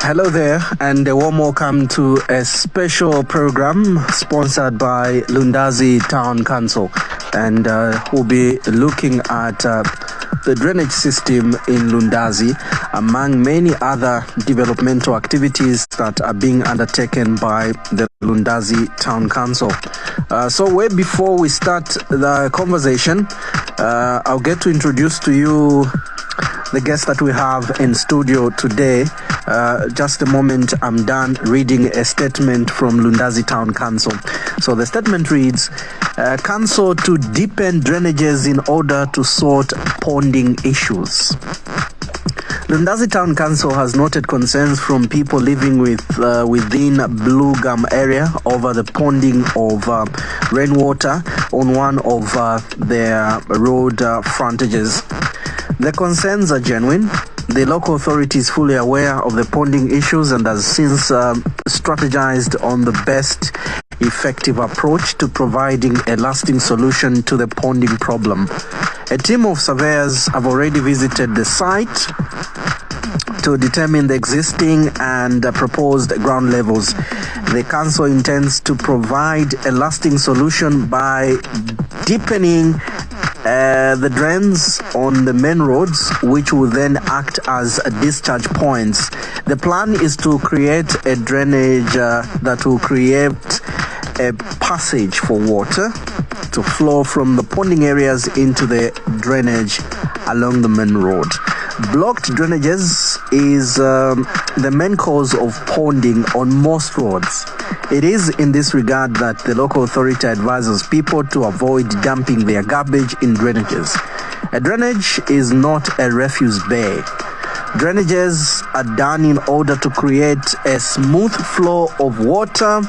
Hello there, and a warm welcome to a special program sponsored by Lundazi Town Council. And we'll be looking at the drainage system in Lundazi, among many other developmental activities that are being undertaken by the Lundazi Town Council. So way before we start the conversation, I'll get to introduce to you the guest that we have in studio today. Just a moment, I'm done reading a statement from Lundazi Town Council. So the statement reads, Council to deepen drainages in order to sort ponding issues. Lundazi Town Council has noted concerns from people living within Blue Gum area over the ponding of rainwater on one of their road frontages. The concerns are genuine. The local authority is fully aware of the ponding issues and has since strategized on the best effective approach to providing a lasting solution to the ponding problem. A team of surveyors have already visited the site to determine the existing and proposed ground levels. The council intends to provide a lasting solution by deepening the drains on the main roads, which will then act as discharge points. The plan is to create a drainage that will create a passage for water to flow from the ponding areas into the drainage along the main road. Blocked drainages is the main cause of ponding on most roads. It is in this regard that the local authority advises people to avoid dumping their garbage in drainages. A drainage is not a refuse bay. Drainages are done in order to create a smooth flow of water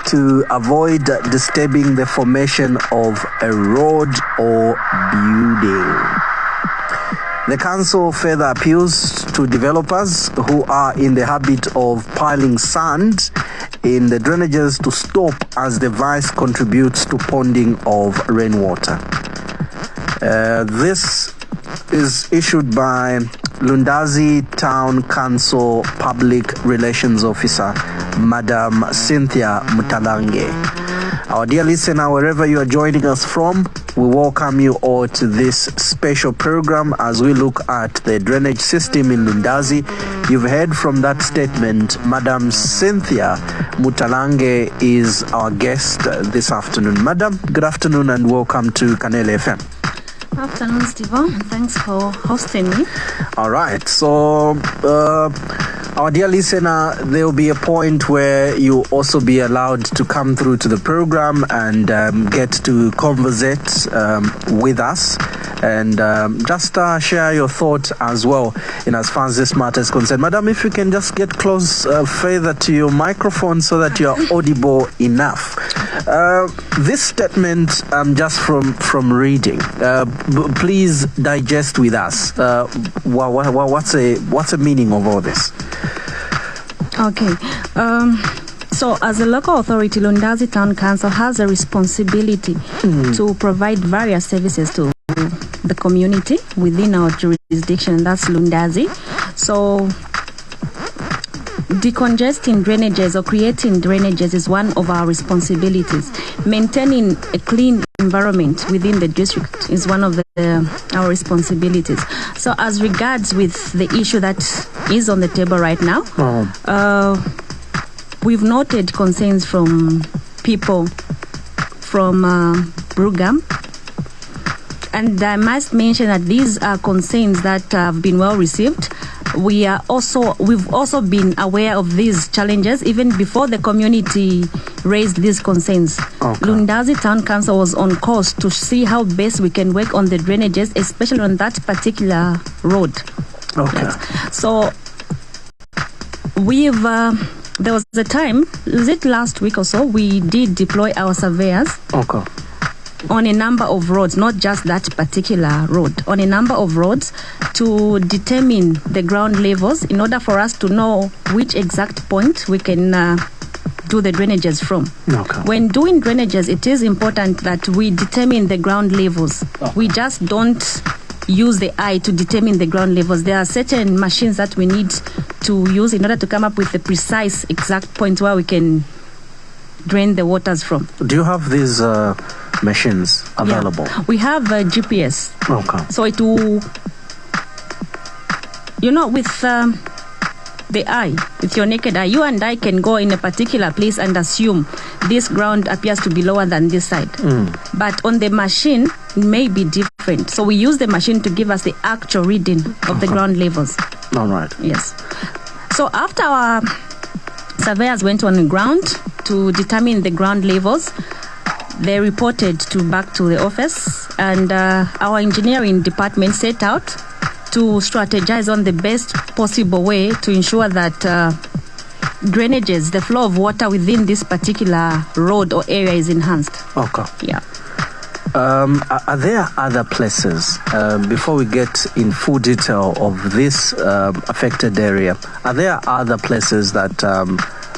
to avoid disturbing the formation of a road or building. The council further appeals to developers who are in the habit of piling sand in the drainages to stop, as the vice contributes to ponding of rainwater. This is issued by Lundazi Town Council Public Relations Officer, Madam Cynthia Mutalange. Our dear listener, wherever you are joining us from, we welcome you all to this special program as we look at the drainage system in Lundazi. You've heard from that statement. Madam Cynthia Mutalange is our guest this afternoon. Madam, good afternoon and welcome to Kanele FM. Afternoon, Stephen. Thanks for hosting me. All right. So, our dear listener, there will be a point where you'll also be allowed to come through to the program and get to conversate with us and just share your thoughts as well in as far as this matter is concerned. Madam, if you can just get close further to your microphone so that you're audible enough. This statement, just from reading, please digest with us. What's the meaning of all this? Okay. So as a local authority, Lundazi Town Council has a responsibility to provide various services to the community within our jurisdiction. That's Lundazi. So decongesting drainages or creating drainages is one of our responsibilities. Maintaining a clean environment within the district is one of our responsibilities. So as regards with the issue that is on the table right now, we've noted concerns from people from Brugam, and I must mention that these are concerns that have been well received. We've also been aware of these challenges even before the community raised these concerns. Okay. Lundazi Town Council was on course to see how best we can work on the drainages, especially on that particular road. Okay. Yes. So there was a time, was it last week or so, we did deploy our surveyors. Okay. On a number of roads, not just that particular road, on a number of roads to determine the ground levels in order for us to know which exact point we can do the drainages from. Okay. When doing drainages, it is important that we determine the ground levels. Okay. We just don't use the eye to determine the ground levels. There are certain machines that we need to use in order to come up with the precise exact point where we can drain the waters from. Do you have these machines available? Yeah. We have a GPS. Okay. So it will, with the eye, with your naked eye, you and I can go in a particular place and assume this ground appears to be lower than this side. But on the machine, it may be different. So we use the machine to give us the actual reading of the ground levels. All right. Yes. So after our surveyors went on the ground to determine the ground levels, they reported back to the office, and our engineering department set out to strategize on the best possible way to ensure that drainages, the flow of water within this particular road or area is enhanced. Okay. Yeah. Are there other places, before we get in full detail of this affected area, are there other places that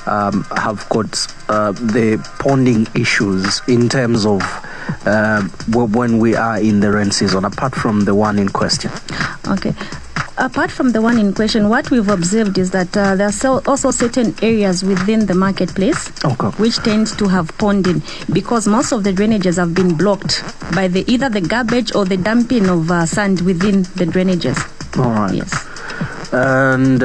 have got the ponding issues in terms of when we are in the rain season, apart from the one in question? Okay. Apart from the one in question, what we've observed is that there are also certain areas within the marketplace which tend to have ponding, because most of the drainages have been blocked by either the garbage or the dumping of sand within the drainages. All right. Yes. And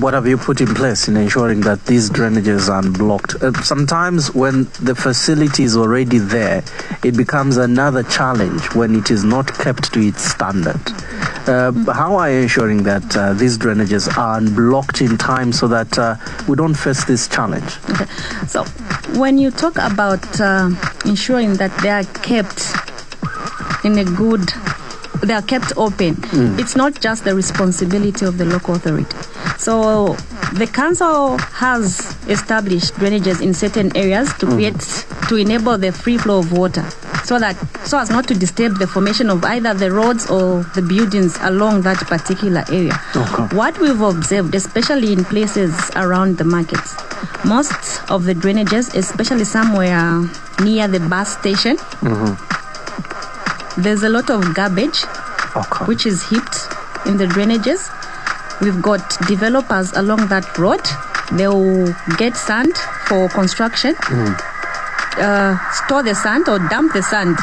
what have you put in place in ensuring that these drainages are unblocked? Sometimes when the facility is already there, it becomes another challenge when it is not kept to its standard. How are you ensuring that these drainages are unblocked in time so that we don't face this challenge? Okay. So when you talk about ensuring that they are kept they are kept open, it's not just the responsibility of the local authority. So the council has established drainages in certain areas to enable the free flow of water, so as not to disturb the formation of either the roads or the buildings along that particular area. Okay. What we've observed, especially in places around the markets, most of the drainages, especially somewhere near the bus station, there's a lot of garbage which is heaped in the drainages. We've got developers along that road. They'll get sand for construction, store the sand or dump the sand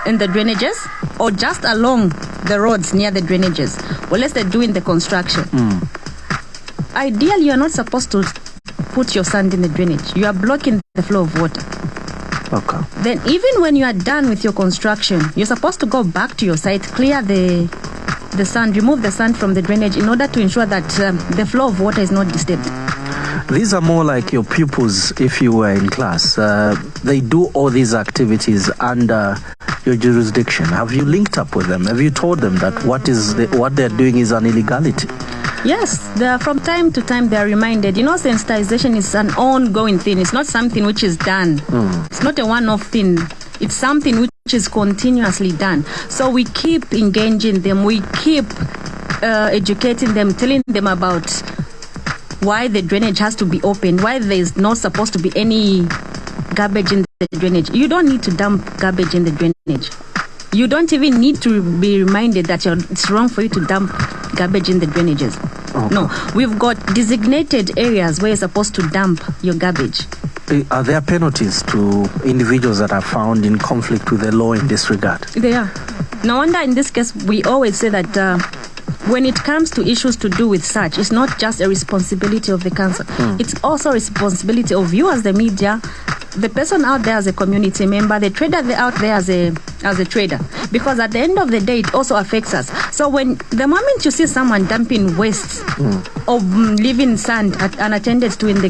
in the drainages, or just along the roads near the drainages, unless they're doing the construction. Ideally, you're not supposed to put your sand in the drainage. You are blocking the flow of water. Okay. Then even when you are done with your construction, you're supposed to go back to your site, clear the sand, remove the sand from the drainage in order to ensure that the flow of water is not disturbed. These are more like your pupils if you were in class. They do all these activities under your jurisdiction. Have you linked up with them? Have you told them that what they're doing is an illegality? Yes, from time to time they are reminded. Sensitization is an ongoing thing. It's not something which is done. It's not a one-off thing. It's something which is continuously done. So we keep engaging them. We keep educating them, telling them about why the drainage has to be opened, why there is not supposed to be any garbage in the drainage. You don't need to dump garbage in the drainage. You don't even need to be reminded that it's wrong for you to dump garbage in the drainages. Okay. No, we've got designated areas where you're supposed to dump your garbage. Are there penalties to individuals that are found in conflict with the law in this regard? There are. No wonder in this case we always say that when it comes to issues to do with such, it's not just a responsibility of the council. It's also a responsibility of you as the media, the person out there as a community member, the trader out there as a trader, because at the end of the day it also affects us. So the moment you see someone dumping waste or leaving sand unattended to in the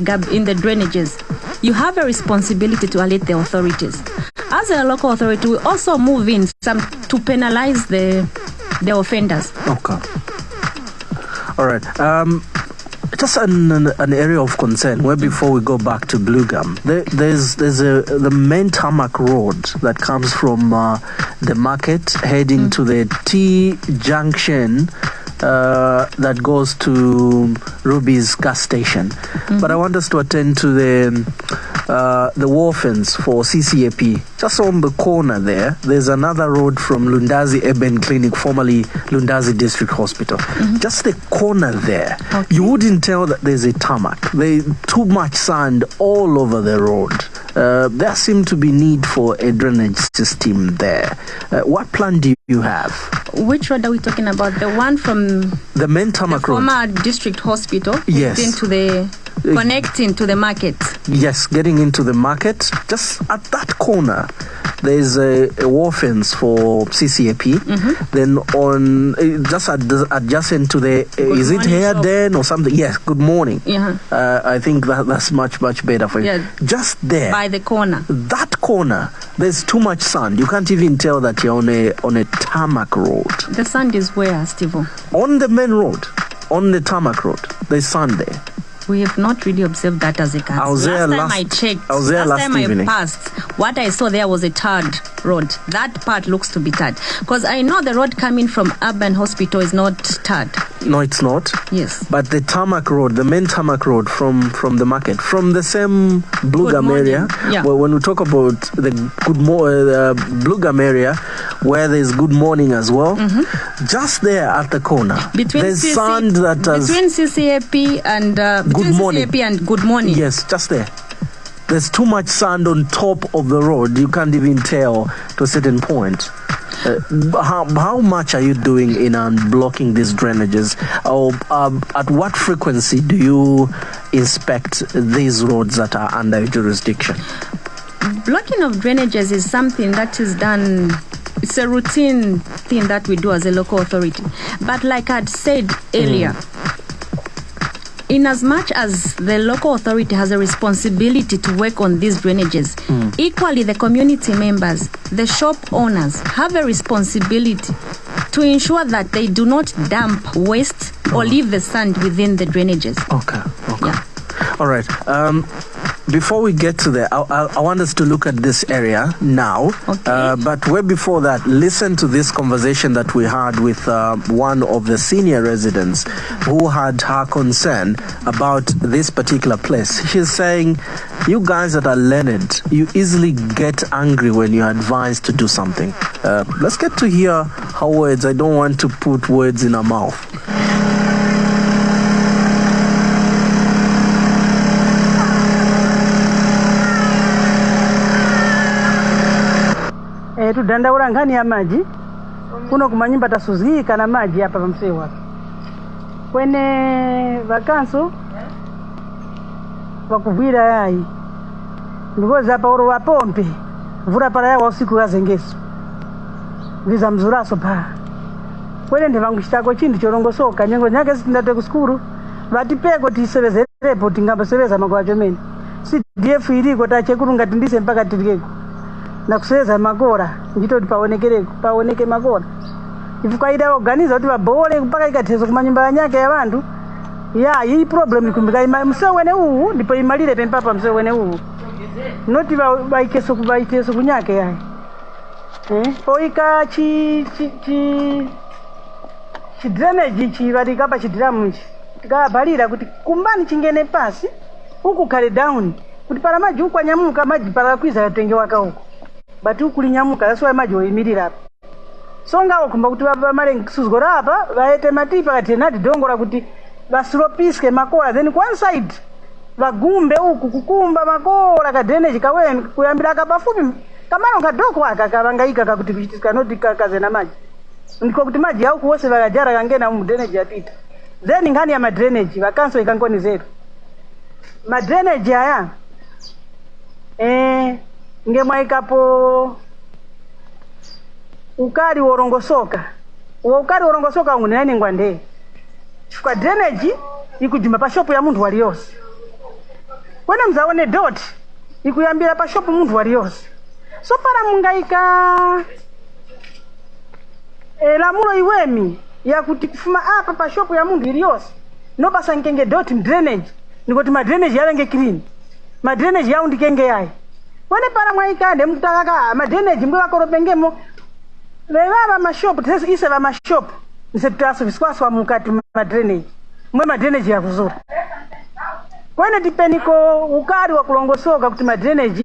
drainages, you have a responsibility to alert the authorities. As a local authority, we also move in to penalize the offenders. Okay. All right. Just an area of concern where before we go back to Blue Gum, there's the main tarmac road that comes from the market heading to the T junction that goes to Ruby's gas station. But I want us to attend to the wharfens for CCAP, just on the corner there's another road from Lundazi Urban Clinic, formerly Lundazi District Hospital. Just the corner there, you wouldn't tell that there's a tarmac. There's too much sand all over the road. There seems to be need for a drainage system there. What plan do you have? Which road are we talking about? The one from the main tarmac road? Former district hospital? Yes. Into the connecting to the market? Yes, getting into the market. Just at that corner, there's a wharfens for CCAP. Then on just adjacent to the is it here then or something? Yes. Good morning. I think that's much better for you. Yeah. Just there by the corner. That corner, there's too much sand. You can't even tell that you're on a tarmac road. The sand is where, Steve? On the main road, on the tarmac road. There's sand there. We have not really observed that as a car. Last time I checked, last time evening. I passed, what I saw there was a tarred road. That part looks to be tarred. Because I know the road coming from Urban Hospital is not tarred. No, it's not. Yes. But the tarmac road, the main tarmac road from the market, from the same Blue Gum area, well, when we talk about the Blue Gum area, where there's Good Morning as well, just there at the corner, there's sand that has... Between CCAP and... Good Morning. CCAP and Good Morning. Yes, just there. There's too much sand on top of the road. You can't even tell to a certain point. How much are you doing in unblocking these drainages? Or at what frequency do you inspect these roads that are under your jurisdiction? Blocking of drainages is something that is done. It's a routine thing that we do as a local authority. But like I'd said earlier, in as much as the local authority has a responsibility to work on these drainages, equally the community members, the shop owners have a responsibility to ensure that they do not dump waste or leave the sand within the drainages. Okay. Yeah. All right. Before we get to there, I want us to look at this area now. Okay. But way before that, listen to this conversation that we had with one of the senior residents who had her concern about this particular place. She's saying, you guys that are learned, you easily get angry when you're advised to do something. Let's get to hear her words. I don't want to put words in her mouth. Tudandaula ngani ya maji kuno kumanyumba tasuzika na maji hapa pamseu hapa kwene vakanso vakuvwira yayi ndikoza hapa oro wapompe vura para yawa usiku yazengeso viza mzuraso pa kwene ndivangu chitako chindu chorongosoka nyengo nyake sitindate kuskuru vatipeko tisevezerepo tingambo-seveza makwa chomene CDF iriko tachekurunga tindise mpaka tirikeko na kuseza makora nditoti paoneke makora ifukaida organiza kuti vabhore mpaka ikatezo kumanyumba yanyake ya vantu iyi problem ikumbika mseu wene uwu ndipo imalire pempapa mseu wene uwu noti vaiteso kunyake yayi poika drainage chivatikapa chidiramu ichi tikabhalira kuti kumbani chingene pasi uku kale down kuti para maji ukwanyamuka maji para kwiza yatenge waka uko bati ukulinyamuka that's why maji oyimirira apa songa okumba kuti vamare suzgora apa vaete matipa kati nati dongora kuti vasilopiske makora then one side vagumbe uku kukumba makora ka drainage kaweni kuyambira kapafupi kamano kadoko aka kavangaika kakuti kuchitika noti kakazena maji ndiko kuti maji auku wose vakajara kangena mu drainage yapita then ngani ya drainage vakanso ikangoni zetu drainage aya ngemwaikapo ukali worongosoka ungu nani ngwande chifukwa drainage ikujuma pa shop ya muntu waliyose wene mzaone dot ikuyambira pa shop muntu waliyose so para mungaika lamulo iwemi ya kuti kufuma apa pa shop ya muntu iliyose no basa nkenge dot drainage nikoti drainage yalenge clean drainage yao ndikenge yayi wene para mwaikande mkutakaka drainage mbwe wakoropengemo levava mashop tese ise va mashop. nise tutaso viskwaswa mukati drainage mwe drainage ya kuzuri kwene tipeniko ukali wa kulongosoka kuti ma drainage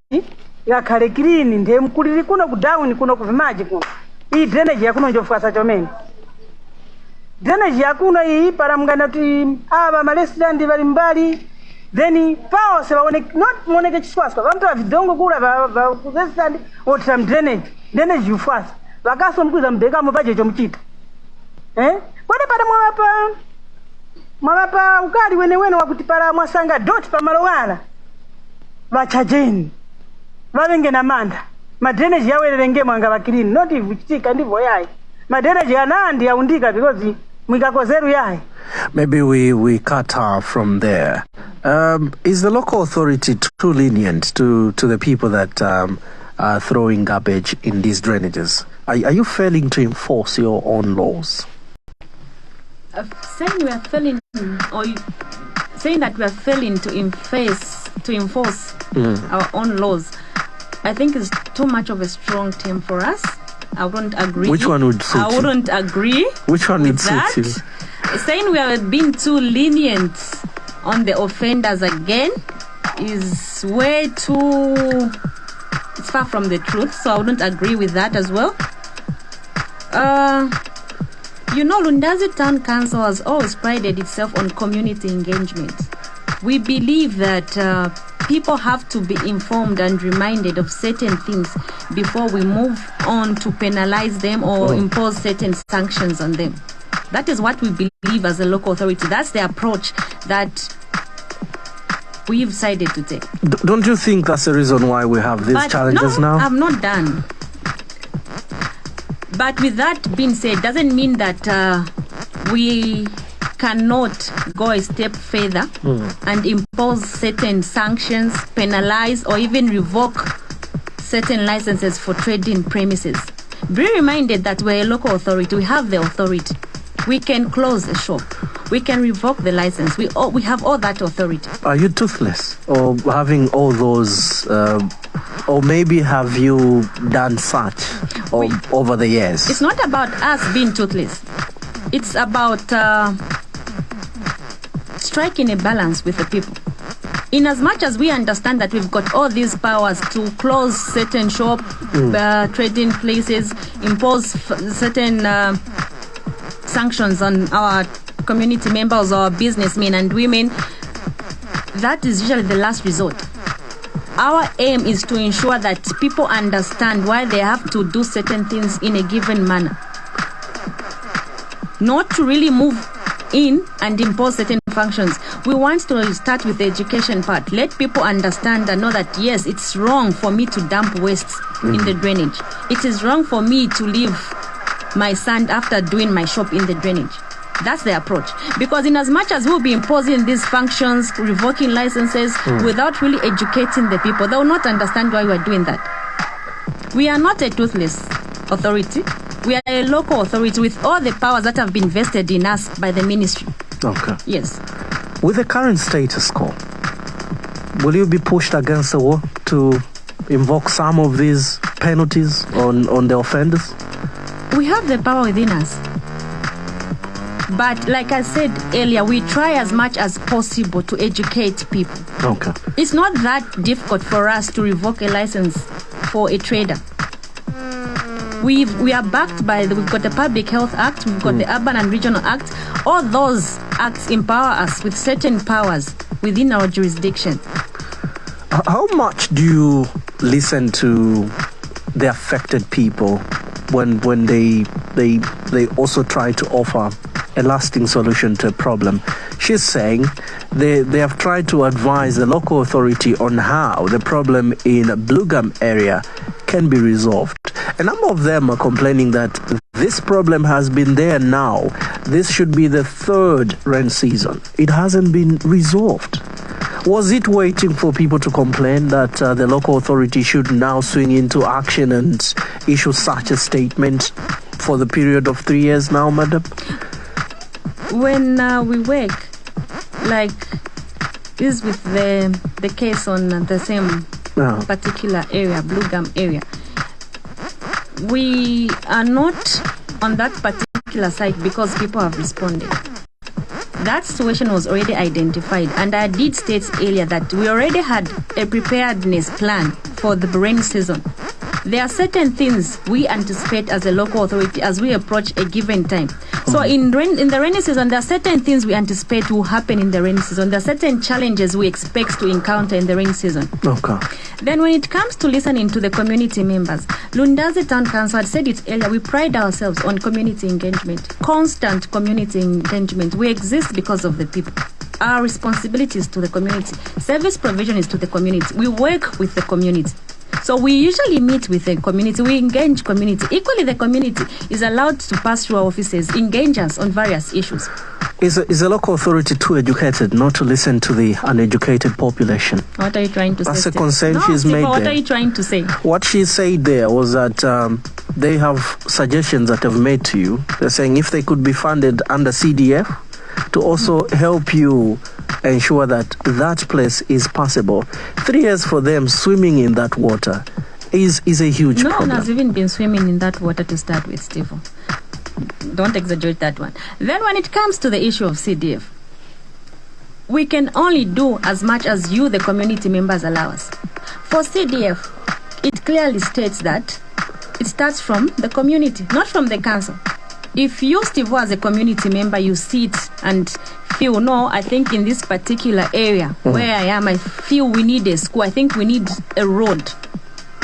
yakhale clean ndiye mkulili kuno ku down kuno ku vimaji kuno iyi drainage yakuno njofukasa chomene drainage yakuno iyi palamungana kuti ava ma restaurant bali mbali then pao se baoneke not moneke chiswaswa vantu vavidongo kula va restaurant otira drainage yufasa vakaso mkuza mbeka mu budget omuchita kwene pala mwapa ukali wene wakuti pala mwasanga dot pa malowala vachajeni vavenge na manda madrainage yawererenge mwanga vakilini not ivuchitika ndivyo yayi madrainage yanandi yaundika because mwikakozeru yayi. Maybe we cut her from there. Is the local authority too lenient to the people that are throwing garbage in these drainages? Are you failing to enforce your own laws? Saying we are failing, or saying that we are failing to enforce our own laws, I think is too much of a strong term for us. I wouldn't agree. Which one would suit you? I wouldn't agree. Which one would suit you? Saying we are being too lenient on the offenders again is way too. It's far from the truth, so I wouldn't agree with that as well. Lundazi Town Council has always prided itself on community engagement. We believe that people have to be informed and reminded of certain things before we move on to penalize them or impose certain sanctions on them. That is what we believe as a local authority. That's the approach that we've decided to take. Don't you think that's the reason why we have these challenges now? I'm not done. But with that being said, doesn't mean that we cannot go a step further and impose certain sanctions, penalize, or even revoke certain licenses for trading premises. Be reminded that we're a local authority. We have the authority. We can close a shop. We can revoke the license. We have all that authority. Are you toothless or having all those, or maybe have you done such over the years? It's not about us being toothless. It's about striking a balance with the people. In as much as we understand that we've got all these powers to close certain shop, trading places, impose certain sanctions on our community members or businessmen and women, that is usually the last resort. Our aim is to ensure that people understand why they have to do certain things in a given manner. Not to really move in and impose certain functions. We want to start with the education part. Let people understand and know that yes, it's wrong for me to dump waste in the drainage. It is wrong for me to leave my sand after doing my shop in the drainage. That's the approach. Because in as much as we'll be imposing these functions, revoking licenses, without really educating the people, they will not understand why we're doing that. We are not a toothless authority. We are a local authority with all the powers that have been vested in us by the ministry. Okay. Yes. With the current status quo, will you be pushed against the wall to invoke some of these penalties on the offenders? We have the power within us. But like I said earlier, we try as much as possible to educate people. Okay. It's not that difficult for us to revoke a license for a trader. We are backed by, we've got the Public Health Act, we've got the Urban and Regional Act. All those acts empower us with certain powers within our jurisdiction. How much do you listen to the affected people when they also try to offer a lasting solution to a problem? She's saying they have tried to advise the local authority on how the problem in Blue Gum area can be resolved. A number of them are complaining that this problem has been there now. This should be the third rain season. It hasn't been resolved. Was it waiting for people to complain that the local authority should now swing into action and issue such a statement for the period of 3 years now, madam? When we work, like this with the case on the same particular area, Blue Gum area, we are not on that particular site because people have responded. that situation was already identified, and I did state earlier that we already had a preparedness plan for the rainy season. There are certain things we anticipate as a local authority as we approach a given time. So in the rainy season, there are certain things we anticipate will happen in the rainy season. There are certain challenges we expect to encounter in the rainy season. Okay. Then when it comes to listening to the community members, Lundazi Town Council had said it earlier, we pride ourselves on community engagement, constant community engagement. We exist because of the people. Our responsibility is to the community. Service provision is to the community. We work with the community. So we usually meet with the community, we engage community. Equally, the community is allowed to pass through our offices, engage us on various issues. Is a local authority too educated not to listen to the uneducated population? What are you trying to say? That's a concern no, she's Steve, made what there. are you trying to say? What she said there was that they have suggestions that have made to you. They're saying if they could be funded under CDF to also help you ensure that that place is passable. 3 years for them swimming in that water is a huge No problem. one has even been swimming in that water to start with, Steve. Don't exaggerate that one. Then when it comes to the issue of CDF, we can only do as much as you, the community members, allow us. For CDF, it clearly states that it starts from the community, not from the council. If you, Steve, as a community member, you sit and feel, no, I think in this particular area where I am, I feel we need a school, I think we need a road.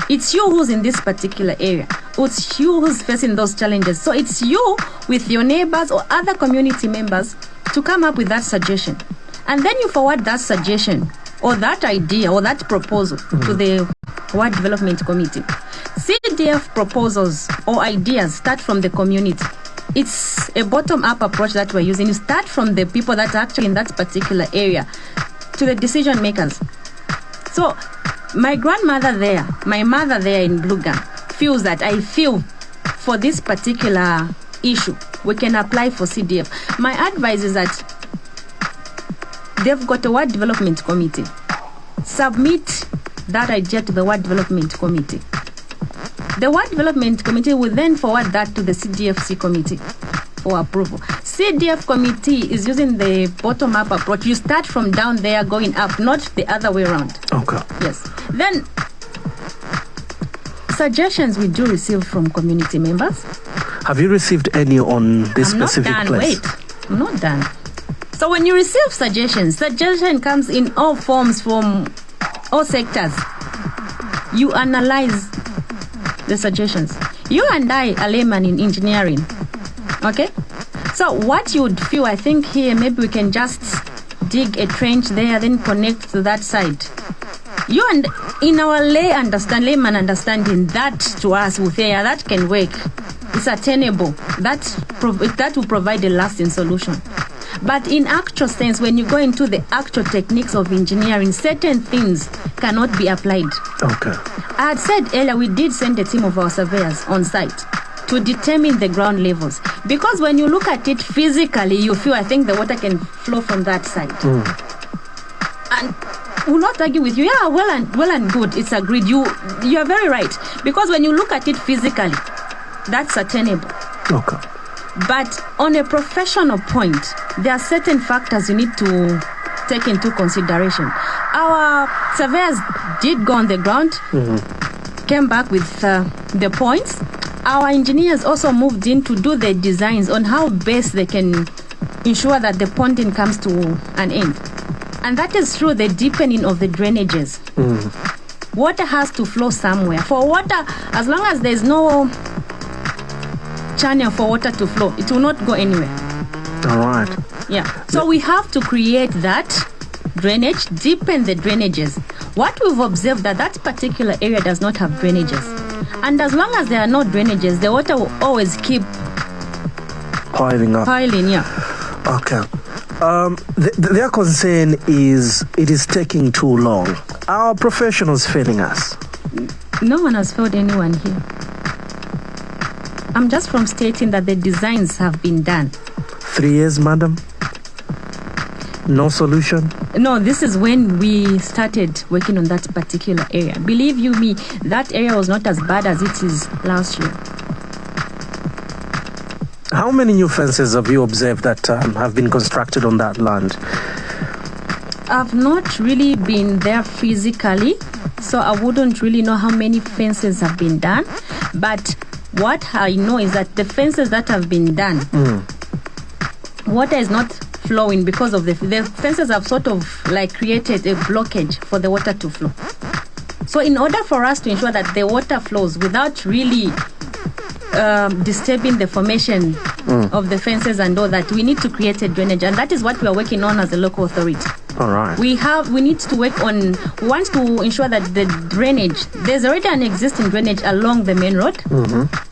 It's you who's in this particular area. It's you who's facing those challenges. So it's you with your neighbors or other community members to come up with that suggestion. And then you forward that suggestion or that idea or that proposal to the Ward Development Committee. CDF proposals or ideas start from the community. It's a bottom-up approach that we're using. You start from the people that are actually in that particular area to the decision makers. So my grandmother there, my mother there in Blugam feels that I feel for this particular issue, we can apply for CDF. My advice is that they've got a Ward Development Committee. Submit that idea to the Ward Development Committee. The Ward Development Committee will then forward that to the CDFC Committee for approval. CDF Committee is using the bottom-up approach. You start from down there going up, not the other way around. Okay. Yes. Then, suggestions we do receive from community members. Have you received any on this specific I'm not done. place? Wait, I'm not done. So when you receive suggestion comes in all forms from all sectors. You analyze the suggestions. You and I are laymen in engineering. Okay? So what you would feel, I think here, maybe we can just dig a trench there, then connect to that side. You and in our layman understanding, that to us with air, that can work. It's attainable. That will provide a lasting solution. But in actual sense, when you go into the actual techniques of engineering, certain things cannot be applied. Okay. I had said earlier, we did send a team of our surveyors on site to determine the ground levels. Because when you look at it physically, you feel, I think the water can flow from that side. And will not argue with you. Yeah, well and good. It's agreed. You are very right. Because when you look at it physically, that's attainable. Okay. But on a professional point, there are certain factors you need to take into consideration. Our surveyors did go on the ground, came back with the points. Our engineers also moved in to do the designs on how best they can ensure that the ponding comes to an end. And that is through the deepening of the drainages. Water has to flow somewhere. For water, as long as there's no channel for water to flow, it will not go anywhere. All right. Yeah. So we have to create that drainage, deepen the drainages. What we've observed that particular area does not have drainages. And as long as there are no drainages, the water will always keep Piling up. yeah. Okay. Their concern is it is taking too long. Are professionals failing us? No one has failed anyone here. I'm just from stating that the designs have been done. 3 years, madam? No solution? No, this is when we started working on that particular area. Believe you me, that area was not as bad as it is last year. How many new fences have you observed that have been constructed on that land? I've not really been there physically, so I wouldn't really know how many fences have been done. But what I know is that the fences that have been done, water is not flowing because of the fences have sort of like created a blockage for the water to flow. So in order for us to ensure that the water flows without really disturbing the formation of the fences and all that, we need to create a drainage, and that is what we are working on as a local authority. All right. We need to work on, we want to ensure that the drainage, there's already an existing drainage along the main road.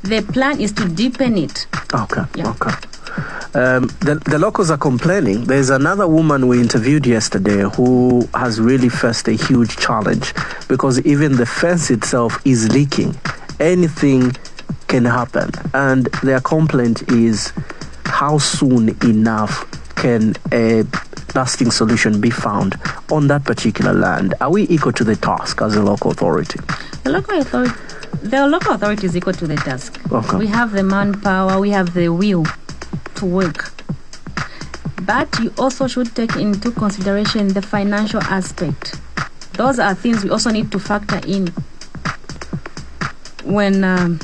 The plan is to deepen it. Okay. Yeah. Okay. The locals are complaining. There's another woman we interviewed yesterday who has really faced a huge challenge because even the fence itself is leaking. Anything can happen. And their complaint is how soon enough can a lasting solution be found on that particular land? Are we equal to the task as a local authority? The local authority is equal to the task. Okay. We have the manpower, we have the will to work. But you also should take into consideration the financial aspect. Those are things we also need to factor in when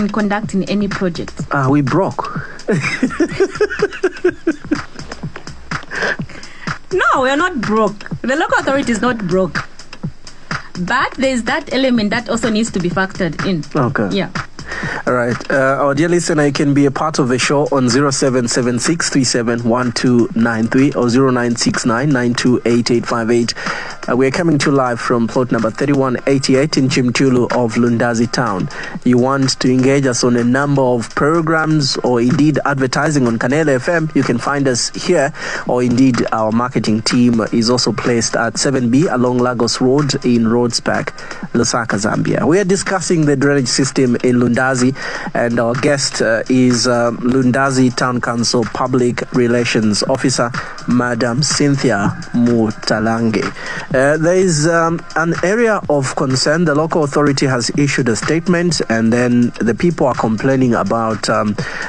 conducting any project. Are we broke? No, we are not broke. The local authority is not broke. But there's that element that also needs to be factored in. Okay. Yeah. All right. Our dear listener, you can be a part of the show on 0776 371293 or 0969 928858. We are coming to live from plot number 3188 in Chimchulu of Lundazi town. You want to engage us on a number of programs or indeed advertising on Kanele FM, you can find us here, or indeed our marketing team is also placed at 7B along Lagos Road in Roadspark, Lusaka, Zambia. We are discussing the drainage system in Lundazi, and our guest is Lundazi Town Council Public Relations Officer, Madam Cynthia Mutalange. There is an area of concern. The local authority has issued a statement, and then the people are complaining about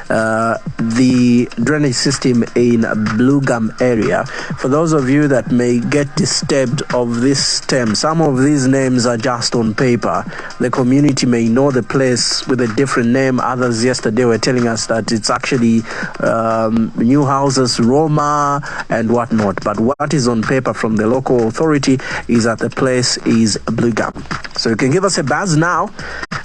the drainage system in Blue Gum area. For those of you that may get disturbed of this term, some of these names are just on paper. The community may know the place with a different name. Others yesterday were telling us that it's actually New Houses, Roma, and whatnot. But what is on paper from the local authority is that the place is Blue Gum. So you can give us a buzz now.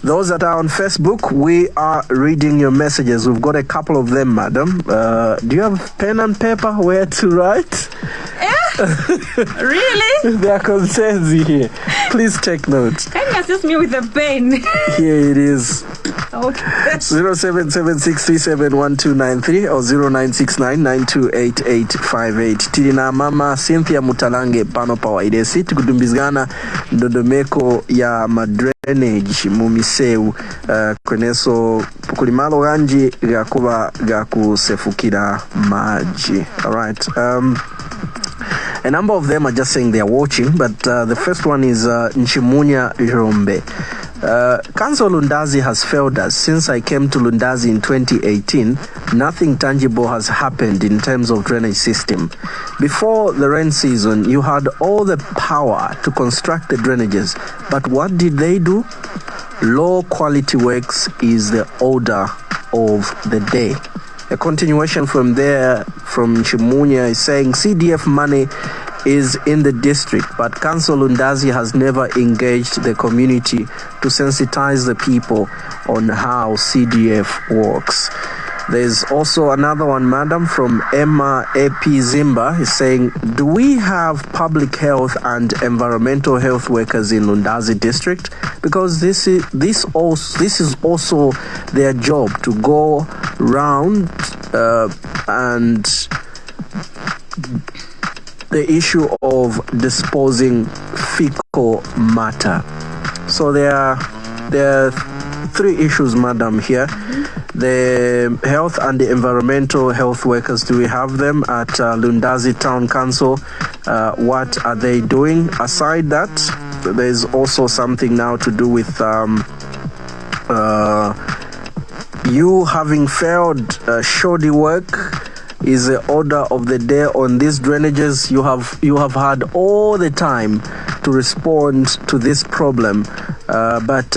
Those that are on Facebook, we are reading your messages. We've got a couple of them, madam. Do you have pen and paper where to write? Really? There are concerns here. Please take note. Can you assist me with a pen? Here it is. Okay. 0776371293 or 0969928858. Tilina mama Cynthia Mutalange pano pa wairesi tukudumbizgana ndodomeko ya madrenage mumiseu kweneso kulimalo ganji gakuba gakusefukira maji. All right. A number of them are just saying they are watching, but the first one is Nchimunya Jombe. Council Lundazi has failed us. Since I came to Lundazi in 2018, nothing tangible has happened in terms of drainage system. Before the rain season, you had all the power to construct the drainages, but what did they do? Low quality works is the order of the day. A continuation from there, from Chimunya, is saying CDF money is in the district, but Council Lundazi has never engaged the community to sensitize the people on how CDF works. There's also another one, madam, from Emma AP Zimba, is saying, do we have public health and environmental health workers in Lundazi district? Because this is also their job, to go round and the issue of disposing fecal matter. So there are three issues, madam, here. The health and the environmental health workers, do we have them at Lundazi Town Council? What are they doing? Aside that, there's also something now to do with You having failed shoddy work is the order of the day on these drainages. You have had all the time to respond to this problem, but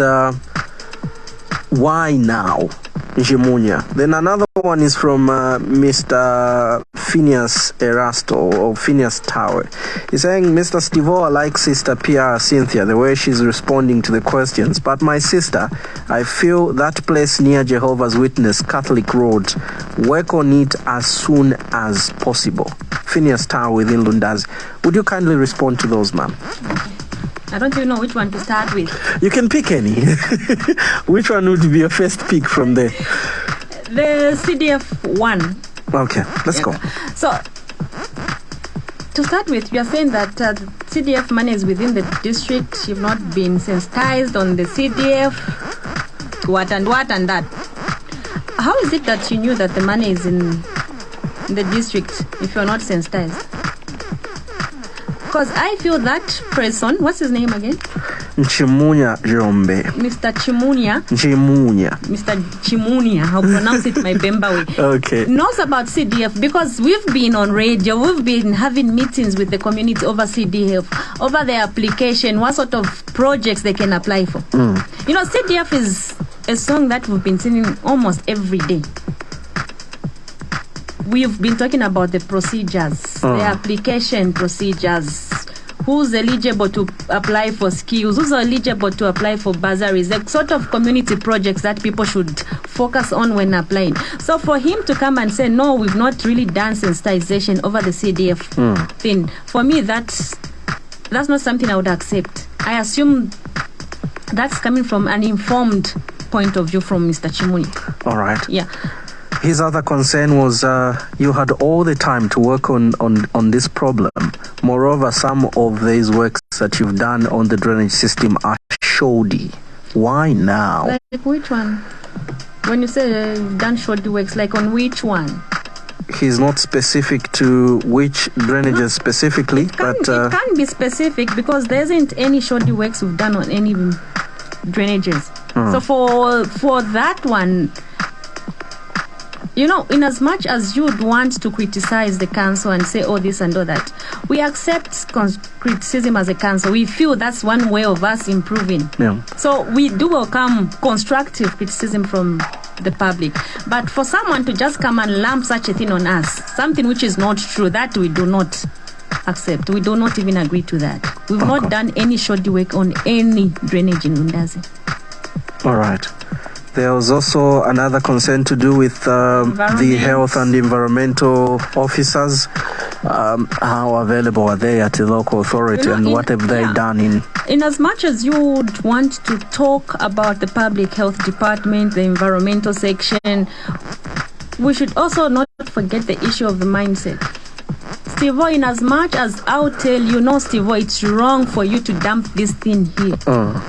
why now, Njimunya? Then another one is from Mr. Phineas Erasto or Phineas Tower. He's saying, Mr. Stivo, I like Sister PR Cynthia, the way she's responding to the questions. But my sister, I feel that place near Jehovah's Witness, Catholic Road, work on it as soon as possible. Phineas Tower within Lundazi. Would you kindly respond to those, ma'am? I don't even know which one to start with. You can pick any. Which one would be your first pick from there? The CDF one. Okay, let's go. So, to start with, you are saying that CDF money is within the district. You've not been sensitized on the CDF, what and that. How is it that you knew that the money is in the district if you're not sensitized? Because I feel that person, what's his name again? Nchimunya Jombe. Mr. Chimunya. Mr. Chimunya, I'll pronounce it my Bemba way. Okay. Knows about CDF because we've been on radio, we've been having meetings with the community over CDF, over their application, what sort of projects they can apply for. You know, CDF is a song that we've been singing almost every day. We've been talking about the procedures, the application procedures, who's eligible to apply for skills, who's eligible to apply for bursaries, the sort of community projects that people should focus on when applying. So for him to come and say, no, we've not really done sensitization over the CDF thing, for me, that's not something I would accept. I assume that's coming from an informed point of view from Mr. Chimuni. All right. Yeah. His other concern was you had all the time to work on this problem. Moreover, some of these works that you've done on the drainage system are shoddy. Why now? Like which one? When you say you've done shoddy works, like on which one? He's not specific to which drainages specifically, it can't be specific because there isn't any shoddy works we've done on any drainages. So for that one, you know, in as much as you'd want to criticize the council and say, oh, this and all that, we accept criticism as a council. We feel that's one way of us improving. Yeah. So we do welcome constructive criticism from the public. But for someone to just come and lump such a thing on us, something which is not true, that we do not accept. We do not even agree to that. We've not done any shoddy work on any drainage in Lundazi. All right. There was also another concern to do with the health and environmental officers. How available are they at the local authority, and what have they done in as much as you would want to talk about the public health department, the environmental section, we should also not forget the issue of the mindset. Steve-O, in as much as I'll tell you, no, Steve-O, it's wrong for you to dump this thing here.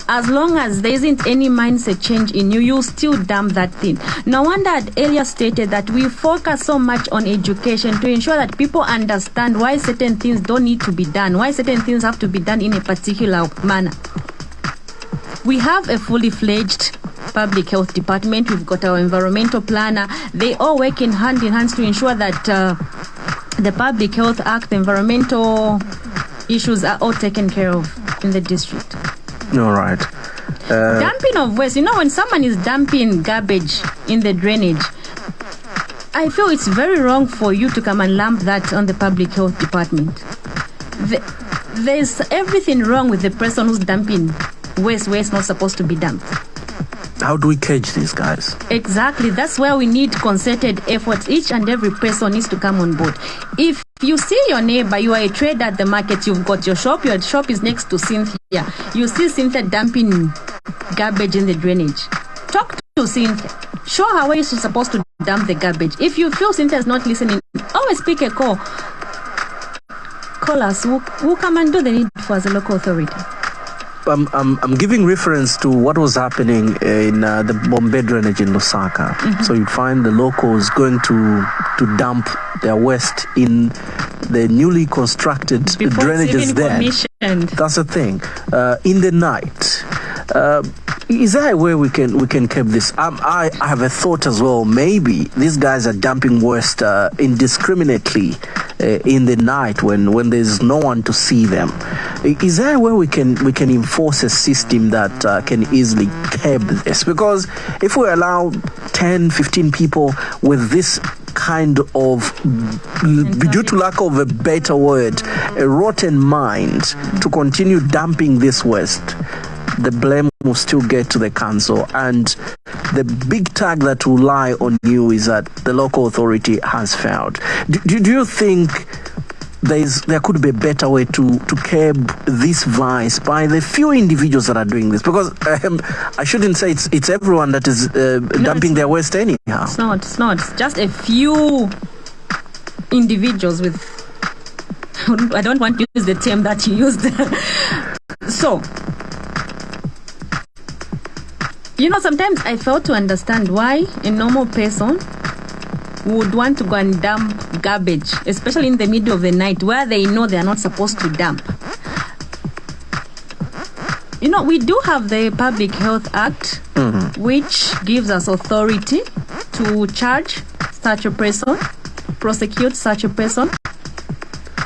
As long as there isn't any mindset change in you, you'll still dump that thing. No wonder I'd earlier stated that we focus so much on education to ensure that people understand why certain things don't need to be done, why certain things have to be done in a particular manner. We have a fully fledged public health department. We've got our environmental planner. They all work in hand to ensure that the Public Health Act, the environmental issues are all taken care of in the district. All right. Dumping of waste. You know, when someone is dumping garbage in the drainage, I feel it's very wrong for you to come and lump that on the Public Health Department. There's everything wrong with the person who's dumping waste where it's not supposed to be dumped. How do we catch these guys? Exactly. That's where we need concerted efforts. Each and every person needs to come on board. If you see your neighbor, you are a trader at the market, you've got your shop is next to Cynthia. You see Cynthia dumping garbage in the drainage. Talk to Cynthia. Show her where you're supposed to dump the garbage. If you feel Cynthia is not listening, always pick a call. Call us. We'll come and do the needful as a local authority. I'm giving reference to what was happening in the Bombay drainage in Lusaka. So you'd find the locals going to dump their waste in the newly constructed drainages there. Commissioned. That's the thing. In the night. Is there a way we can keep this? I have a thought as well. Maybe these guys are dumping waste indiscriminately in the night when there's no one to see them. Is there a way we can enforce a system that can easily curb this? Because if we allow 10, 15 people with this kind of, due to lack of a better word, a rotten mind to continue dumping this waste, the blame will still get to the council, and the big tag that will lie on you is that the local authority has failed. Do you think there could be a better way to curb this vice by the few individuals that are doing this? Because I shouldn't say it's everyone that is dumping their waste anyhow. It's not. It's just a few individuals with, I don't want to use the term that you used. So, sometimes I fail to understand why a normal person would want to go and dump garbage, especially in the middle of the night where they know they are not supposed to dump. We do have the Public Health Act, which gives us authority to charge such a person, prosecute such a person.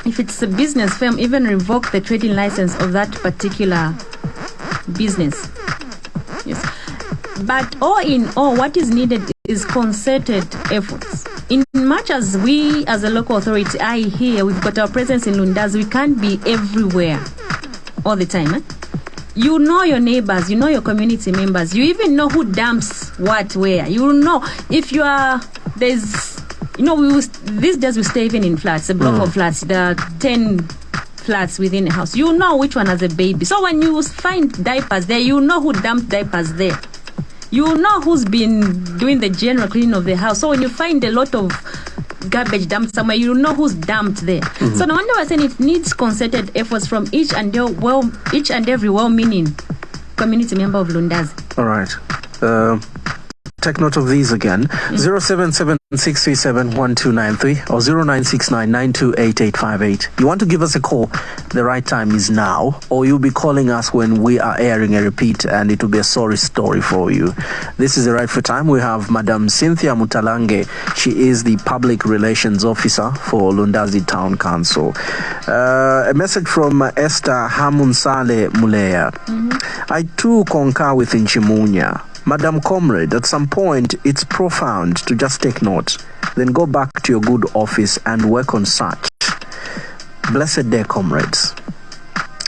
If it's a business firm, even revoke the trading license of that particular business. Yes. But all in all, what is needed is concerted efforts. In much as we, as a local authority, are here, we've got our presence in Lundazi, we can't be everywhere all the time. Eh? You know your neighbors, you know your community members, you even know who dumps what where. You know if you are, these days we stay even in flats, a block of flats, there are 10 flats within a house. You know which one has a baby. So when you find diapers there, you know who dumped diapers there. You know who's been doing the general cleaning of the house. So when you find a lot of garbage dumped somewhere, you know who's dumped there. So no wonder we're saying it needs concerted efforts from each and every well-meaning community member of Lundazi. All right. Take note of these again. 0776371293 or 0969928858. You want to give us a call, the right time is now, or you'll be calling us when we are airing a repeat and it will be a sorry story for you. This is the rightful time. We have Madam Cynthia Mutalange. She is the Public Relations Officer for Lundazi Town Council. A message from Esther Hamunsale Mulea. I too concur with Nchimunya. Madam Comrade, at some point, it's profound to just take note, then go back to your good office and work on such. Blessed day, comrades.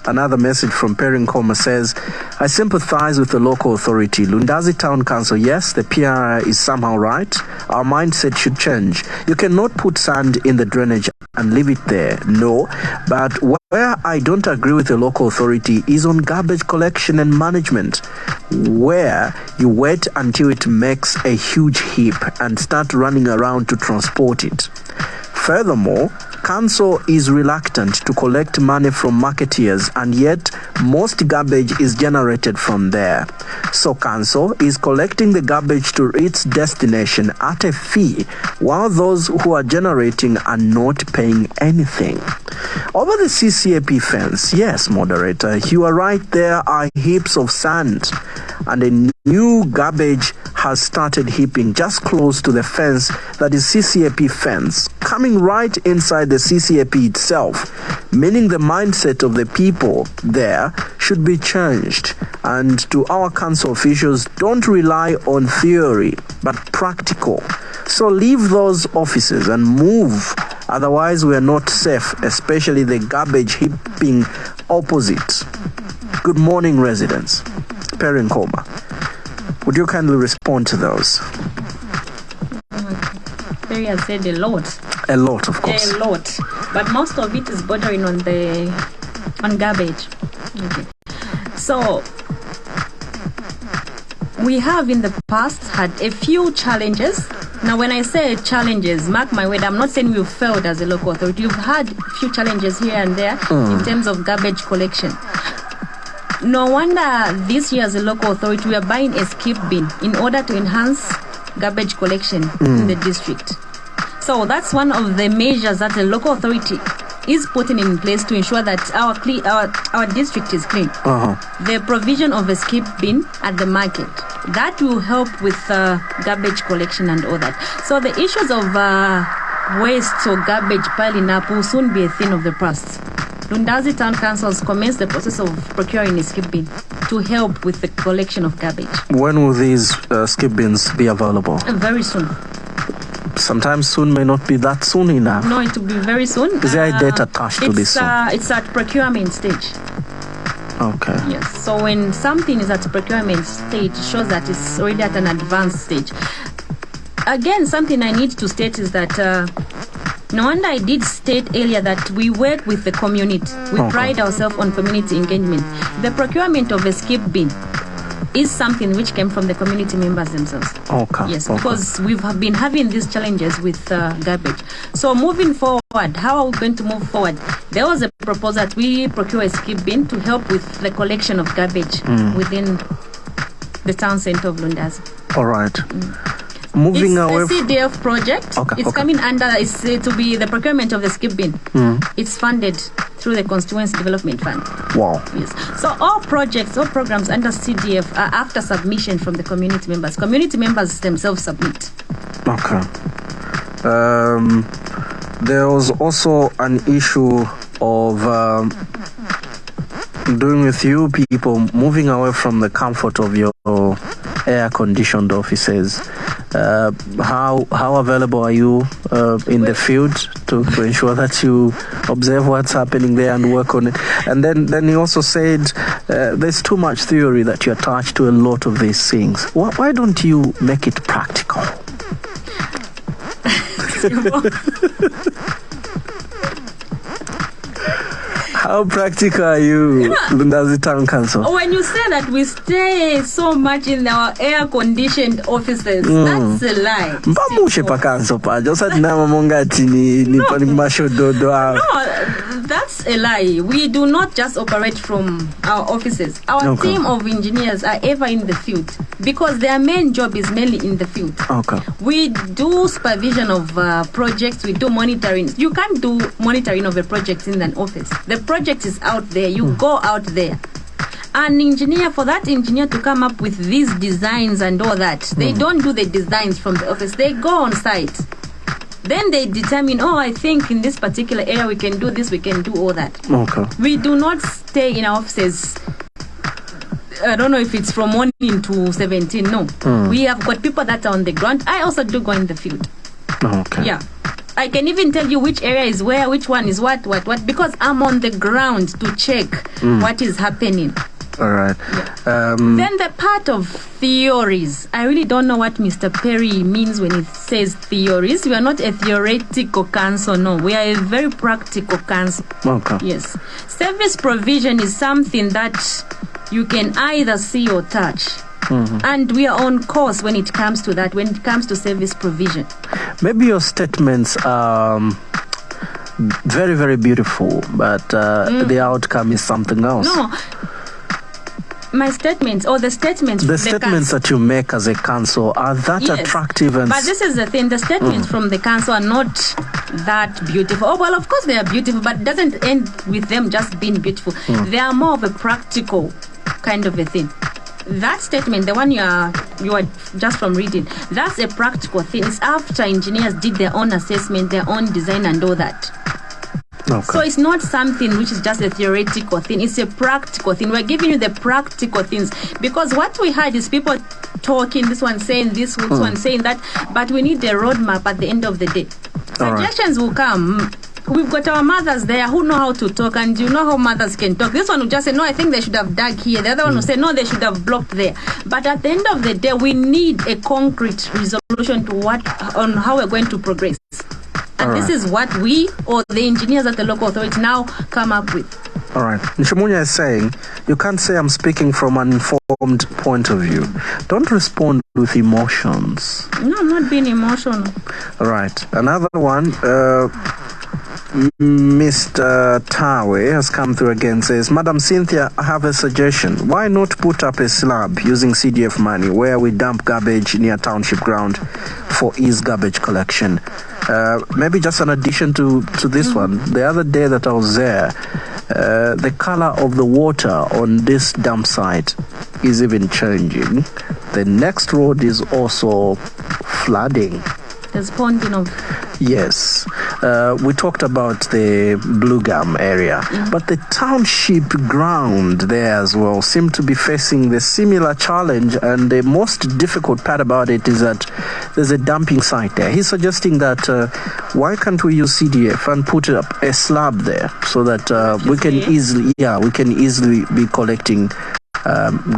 Another message from Perrin Coma says, I sympathize with the local authority. Lundazi Town Council, yes, the PR is somehow right. Our mindset should change. You cannot put sand in the drainage and leave it there. No, but where I don't agree with the local authority is on garbage collection and management, where you wait until it makes a huge heap and start running around to transport it. Furthermore, Council is reluctant to collect money from marketeers, and yet most garbage is generated from there. So Council is collecting the garbage to its destination at a fee, while those who are generating are not paying anything. Over the CCAP fence, yes, moderator, you are right, there are heaps of sand, and a new garbage has started heaping just close to the fence that is CCAP fence, coming right inside the CCAP itself, meaning the mindset of the people there should be changed. And to our council officials, don't rely on theory, but practical. So leave those offices and move. Otherwise, we are not safe, especially the garbage heaping opposite. Good morning, residents. Perrin Coma. Would you kindly respond to those? Perry has said a lot. A lot, of course. A lot. But most of it is bordering on garbage. Okay. So, we have in the past had a few challenges. Now, when I say challenges, mark my word, I'm not saying we've failed as a local authority. You've had a few challenges here and there in terms of garbage collection. No wonder this year as a local authority, we are buying a skip bin in order to enhance garbage collection in the district. So that's one of the measures that the local authority is putting in place to ensure that our district is clean. The provision of a skip bin at the market, that will help with garbage collection and all that. So the issues of waste or garbage piling up will soon be a thing of the past. Lundazi Town Council has commenced the process of procuring a skip bin to help with the collection of garbage. When will these skip bins be available? Very soon. Sometimes soon may not be that soon enough. No, it will be very soon. Is there a date attached to this? It's at procurement stage. Okay. Yes. So when something is at procurement stage, it shows that it's already at an advanced stage. Again, something I need to state is that no wonder I did state earlier that we work with the community. We pride ourselves on community engagement. The procurement of a skip bin is something which came from the community members themselves. Okay. Yes, because we've been having these challenges with garbage. So moving forward, how are we going to move forward? There was a proposal that we procure a skip bin to help with the collection of garbage within the town center of Lundazi. All right. Moving away. It's a CDF project. Okay. Coming under, it's to be the procurement of the skip bin. It's funded through the Constituency Development Fund. Wow. Yes. So all projects, all programs under CDF are after submission from the community members. Community members themselves submit. Okay. There was also an issue of doing with you people moving away from the comfort of your air-conditioned offices. How available are you in the field to ensure that you observe what's happening there and work on it? And then he also said there's too much theory that you attach to a lot of these things. Why don't you make it practical? How practical are you, Lundazi Town Council? When you say that we stay so much in our air-conditioned offices, that's a lie. Mpamushe pa council pa. Just at na mamonga tini ni panimasho dodo. No, that's a lie. We do not just operate from our offices. Our team of engineers are ever in the field because their main job is mainly in the field. Okay. We do supervision of projects. We do monitoring. You can't do monitoring of a project in an office. The project is out there. You go out there. An engineer, for that engineer to come up with these designs and all that, they don't do the designs from the office. They go on site. Then they determine, I think in this particular area we can do this, we can do all that. Okay. We do not stay in our offices. I don't know if it's from morning to 17. No. We have got people that are on the ground. I also do go in the field. Okay. Yeah. I can even tell you which area is where, which one is what, because I'm on the ground to check what is happening. All right. Yeah. Then the part of theories, I really don't know what Mr. Perry means when he says theories. We are not a theoretical council, no. We are a very practical council. Okay. Yes. Service provision is something that you can either see or touch. And we are on course when it comes to that, when it comes to service provision. Maybe your statements are very, very beautiful, but the outcome is something else. No. My statements, or the statements that you make as a council, are that attractive? But this is the thing, the statements from the council are not that beautiful. Oh, well, of course they are beautiful, but it doesn't end with them just being beautiful. They are more of a practical kind of a thing. That statement, the one you are just from reading, that's a practical thing. It's after engineers did their own assessment, their own design and all that. Okay. So it's not something which is just a theoretical thing. It's a practical thing. We're giving you the practical things. Because what we had is people talking, this one saying this, this one saying that, but we need a roadmap at the end of the day. Suggestions will come. We've got our mothers there who know how to talk, and you know how mothers can talk. This one will just say, no, I think they should have dug here. The other one will say, no, they should have blocked there. But at the end of the day, we need a concrete resolution to on how we're going to progress. And this is what we, or the engineers at the local authority, now come up with. All right. Nshimunya is saying, you can't say I'm speaking from an informed point of view. Don't respond with emotions. No, I'm not being emotional. All right. Another one, Mr. Tawe has come through again, says, Madam Cynthia, I have a suggestion. Why not put up a slab using CDF money where we dump garbage near township ground for ease garbage collection? Maybe just an addition to this one. The other day that I was there, the color of the water on this dump site is even changing. The next road is also flooding. There's ponding of... Yes. We talked about the Blue Gum area, but the township ground there as well seem to be facing the similar challenge, and the most difficult part about it is that there's a dumping site there. He's suggesting that why can't we use CDF and put up a slab there so that we can easily be collecting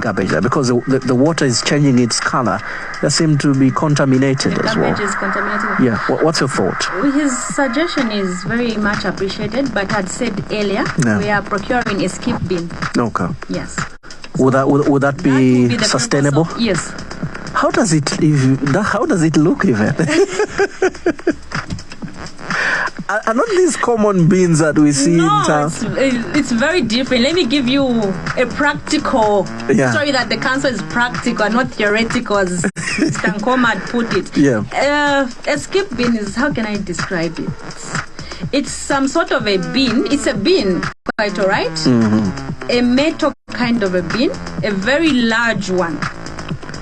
garbage there, because the water is changing its color. They seem to be contaminated as well. Garbage is contaminated. Yeah. What's your thought? His suggestion is very much appreciated, but I'd said earlier, we are procuring a skip bin. Okay. Yes. Would that be the sustainable? Yes. How does it look even? Are not these common bins that we see in town? It's very different. Let me give you a practical story that the council is practical, not theoretical, as Mr. Nkoma had put it. Yeah. A skip bin is, how can I describe it? It's some sort of a bin. It's a bin, quite all right? Mm-hmm. A metal kind of a bin, a very large one,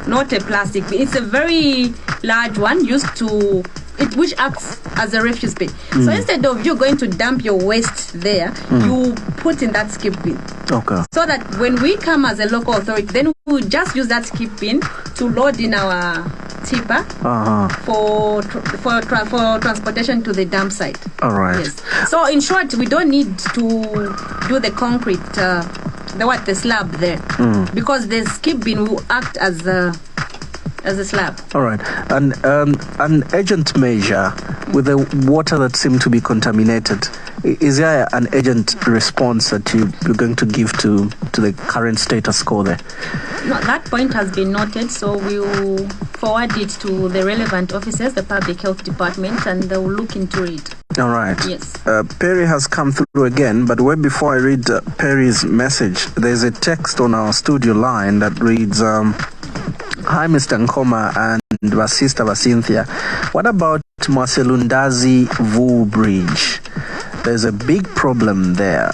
not a plastic bin. It's a very large one used to... which acts as a refuse bin. So instead of you going to dump your waste there, you put in that skip bin. Okay. So that when we come as a local authority, then we'll just use that skip bin to load in our tipper for transportation to the dump site. All right. Yes. So in short, we don't need to do the concrete, the slab there, because the skip bin will act as a slab. All right. And an urgent measure with the water that seemed to be contaminated, is there an urgent response that you're going to give to the current status quo there? No, that point has been noted, so we'll forward it to the relevant officers, the Public Health Department, and they will look into it. All right. Yes. Perry has come through again, but way before I read Perry's message, there's a text on our studio line that reads... Hi, Mr. Nkoma and my sister Cynthia. What about Lundazi Vu Bridge? There's a big problem there.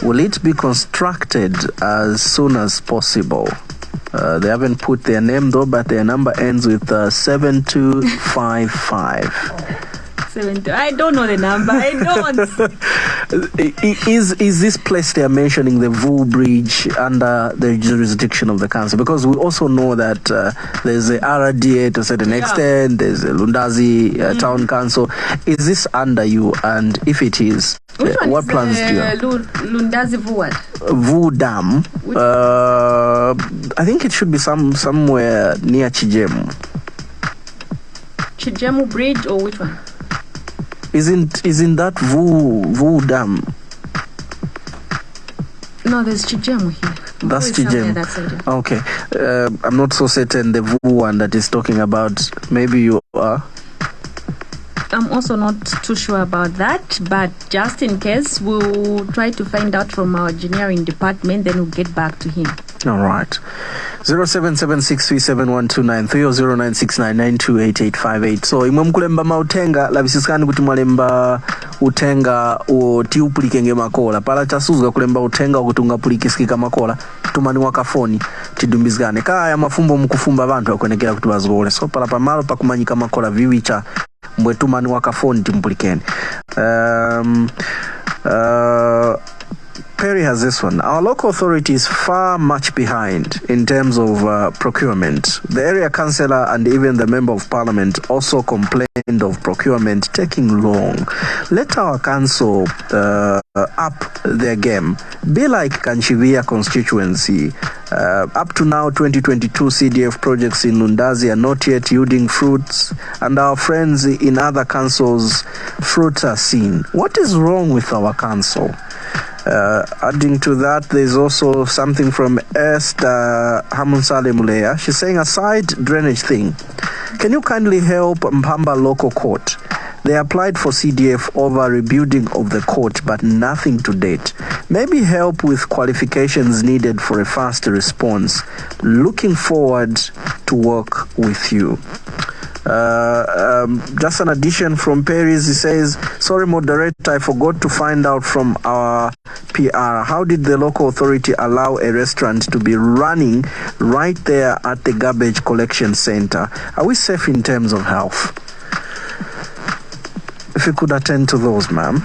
Will it be constructed as soon as possible? They haven't put their name though, but their number ends with 7255. I don't know the number. I don't. Is this place they are mentioning, the Vu Bridge, under the jurisdiction of the council? Because we also know that there's a RDA to a certain extent, there's a Lundazi town council. Is this under you? And if it is, what plans do you have? Lundazi Vu what? Vu Dam. I think it should be somewhere near Chijemu. Chijemu Bridge, or which one? Isn't that Vu Dam? No, there's Chijemu here. That's Chijemu. Okay. I'm not so certain the Vu one that is talking about. Maybe you are. I'm also not too sure about that, but just in case, we'll try to find out from our engineering department, then we'll get back to him. All right. 0776371293 or 0969928858. So imwe mkulemba mautenga labisisikani kuti mwalemba utenga tiupulikenge makola pala chasuzga kulemba utenga kuti ungapulikisikika makola tumani wakafoni tidumbizgane kaya mafumbo mukufumba abantu akwenekera kuti bazgole so pala pamalo pakumanyika makola viwicha mbwe tumani wakafoni timpulikeni. Perry has this one. Our local authority is far much behind in terms of procurement. The area councillor and even the member of parliament also complained of procurement taking long. Let our council up their game. Be like Kanchivia constituency. Up to now, 2022 CDF projects in Lundazi are not yet yielding fruits, and our friends in other councils, fruits are seen. What is wrong with our council? Adding to that, there's also something from Esther Hamunsale Mulea. She's saying, aside drainage thing, can you kindly help Mpamba local court? They applied for CDF over rebuilding of the court, but nothing to date. Maybe help with qualifications needed for a fast response. Looking forward to work with you. Just an addition from Paris, he says, sorry moderator, I forgot to find out from our PR, how did the local authority allow a restaurant to be running right there at the garbage collection center? Are we safe in terms of health? If you could attend to those, ma'am.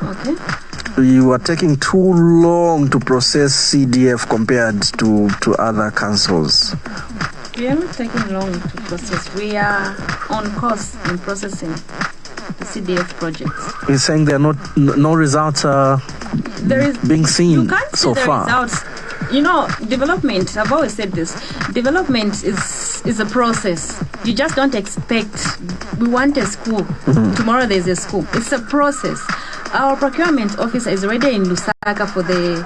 Okay. You are taking too long to process CDF compared to other councils. We are not taking long to process. We are on course in processing the CDF projects. You're saying there are no results being seen you can't so see the far. Results. You know, development, I've always said this, development is a process. You just don't expect, we want a school, tomorrow there's a school. It's a process. Our procurement officer is already in Lusaka for the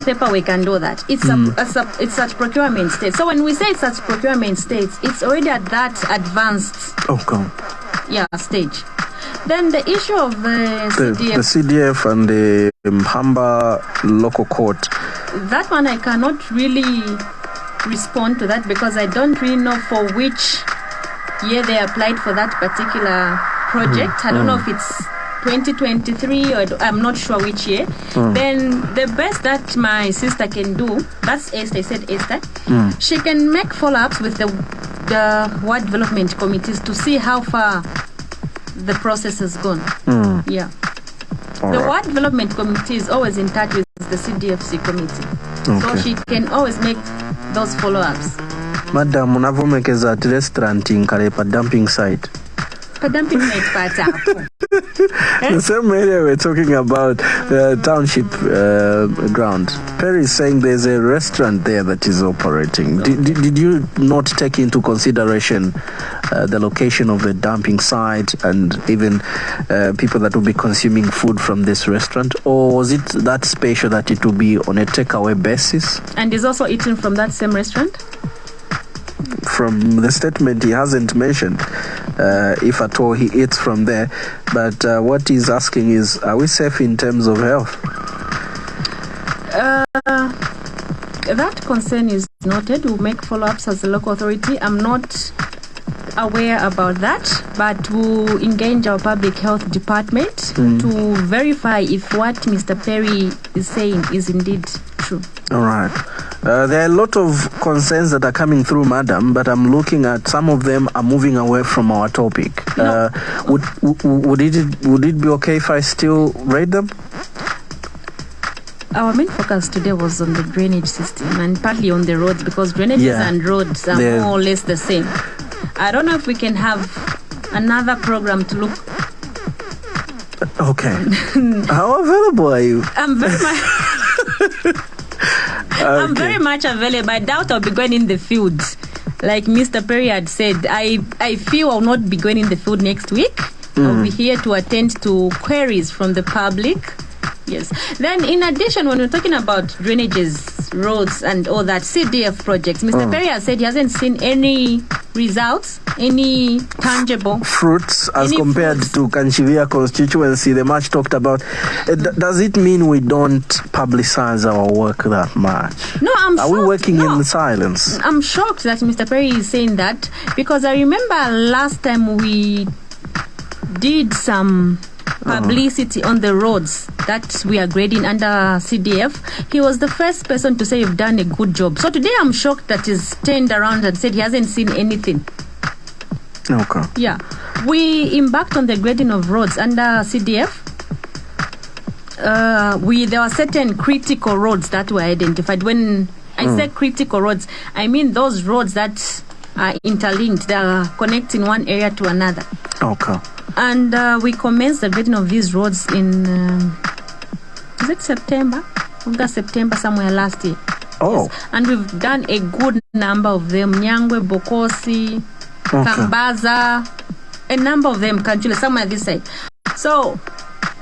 paperwork and all that. It's at procurement stage. So when we say it's at procurement stage, it's already at that advanced stage. Then the issue of the CDF and the Hamba local court. That one I cannot really respond to that because I don't really know for which year they applied for that particular project. I don't know if it's 2023 or I'm not sure which year. Then the best that my sister can do, that's Esther, I said Esther, she can make follow-ups with the ward development committees to see how far the process has gone. Yeah. The ward development committee is always in touch with the CDFC committee. So she can always make those follow-ups. Madam, unavomekeza at restaurant in Kalepa dumping site. Dumping site part up. The same area we're talking about, the township ground. Perry is saying there's a restaurant there that is operating. Did you not take into consideration the location of the dumping site and even people that will be consuming food from this restaurant? Or was it that special that it will be on a takeaway basis? And is also eating from that same restaurant? From the statement, he hasn't mentioned if at all he eats from there. But what he's asking is, are we safe in terms of health? That concern is noted. We'll make follow-ups as a local authority. I'm not aware about that, but we'll engage our public health department to verify if what Mr. Perry is saying is indeed true. All right. There are a lot of concerns that are coming through, madam, but I'm looking at some of them are moving away from our topic. No. Would it be okay if I still read them? Our main focus today was on the drainage system and partly on the roads because drainages and roads are more or less the same. I don't know if we can have another program to look. Okay. How available are you? I'm very much. I'm very much available. I doubt I'll be going in the field. Like Mr. Perry had said, I feel I'll not be going in the field next week. I'll be here to attend to queries from the public. Yes. Then in addition, when we're talking about drainages, roads and all that, CDF projects, Mr. Perry has said he hasn't seen any results, any tangible fruits as compared to Kanchivia constituency, the much talked about. Does it mean we don't publicize our work that much? No, I'm shocked. Are we working in silence? I'm shocked that Mr. Perry is saying that because I remember last time we did some publicity on the roads that we are grading under CDF. He was the first person to say you've done a good job. So today I'm shocked that he's turned around and said he hasn't seen anything. Okay. Yeah. We embarked on the grading of roads under CDF. There were certain critical roads that were identified. When I say critical roads, I mean those roads that are interlinked, they are connecting one area to another. Okay. And we commenced the grading of these roads in, is it September? August, September, somewhere last year. Oh. Yes. And we've done a good number of them. Nyangwe, Bokosi, Kambaza, a number of them, Kanchule, somewhere this side. So,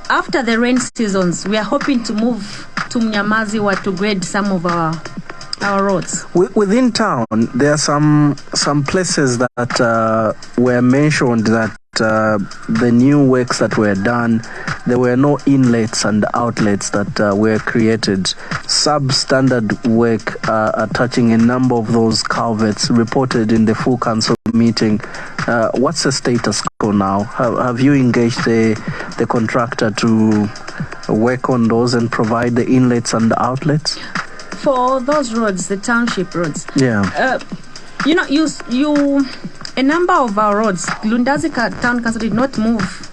after the rain seasons, we are hoping to move to Mnyamaziwa to grade some of our roads. Within town, there are some places that were mentioned that the new works that were done, there were no inlets and outlets that were created. Substandard work touching a number of those culverts reported in the full council meeting. What's the status quo now? Have you engaged the contractor to work on those and provide the inlets and the outlets? For those roads, the township roads. Yeah. A number of our roads, Lundazi Town Council did not move